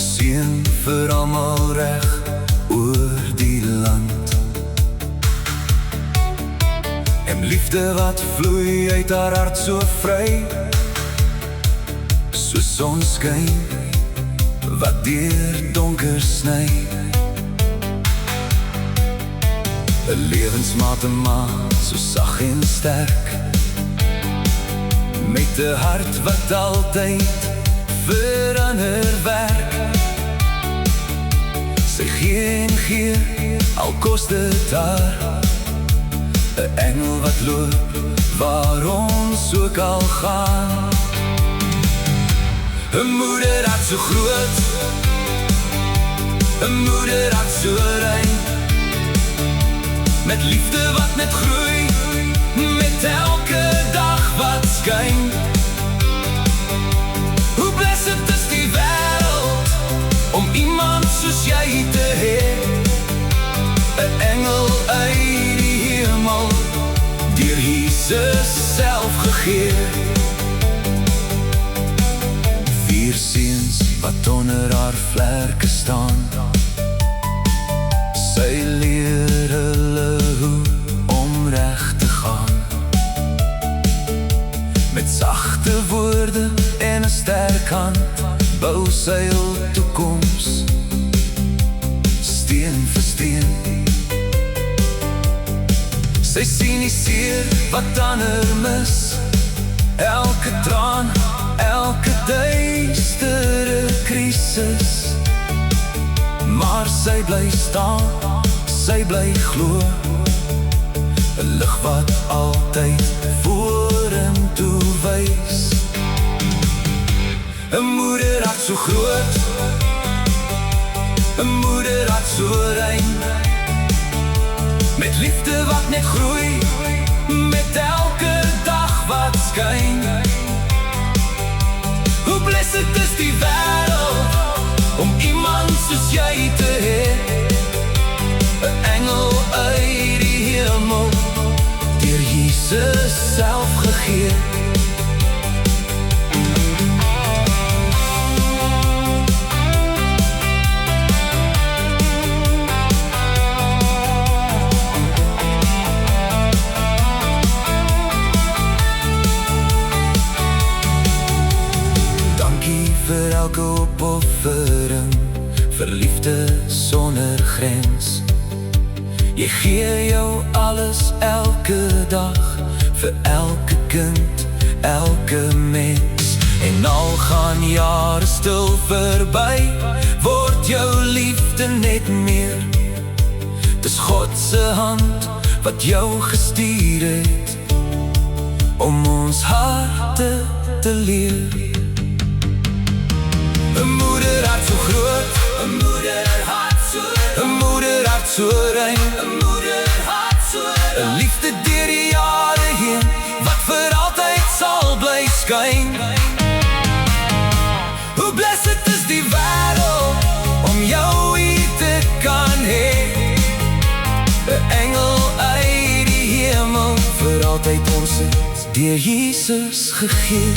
seën vir almal reg oor die land. En liefde wat vloei uit haar hart so vry, so sonskyn wat deur donker sny. 'n lewensmaat so sag en sterk, met 'n hart wat altyd vir ander werk. Sy gee en gee, al kos dit haar, 'n engel wat loop waar ons ook al gaan. 'n moederhart so groot, 'n moederhart so rein, met liefde wat net groei, met elke dag wat skyn. Hoe blessed is die wêreld om iemand soos jy te hê, 'n engel uit die hemel, deur Jesus self gegee. 4 seuns wat onder haar vlerke staan, sy leer hulle hoe om reg te gaan. Met sagte woorde en 'n sterk hand, bou sy hul toekoms, steen vir steen. Sy sien die seer wat ander mis, elke traan, elke duistere krisis. Maar sy bly staan, sy bly glo, 'n lig wat altyd vorentoe wys. 'n moederhart so groot, 'n moederhart so rein, met liefde wat net groei, met elke dag wat skyn. Hoe blessed is die wêreld om iemand soos jy te hê, 'n engel uit die hemel, deur Jesus self gegee. Dankie vir elke opoffering, vir liefde sonder grens. Jy gee jou alles elke dag, vir elke kind, elke mens. En al gaan jare stil verby, word jou liefde net meer. Dis God se hand wat jou gestuur het, om ons harte te leer. 'n moederhart so groot, 'n moederhart so rein, 'n moederhart so rein, 'n moederhart so rein, 'n liefde deur die jare heen, wat vir altyd sal bly skyn. Hoe blessed is die wêreld om jou hier te kan hê, 'n engel uit die hemel, vir altyd ons deur Jesus gegee.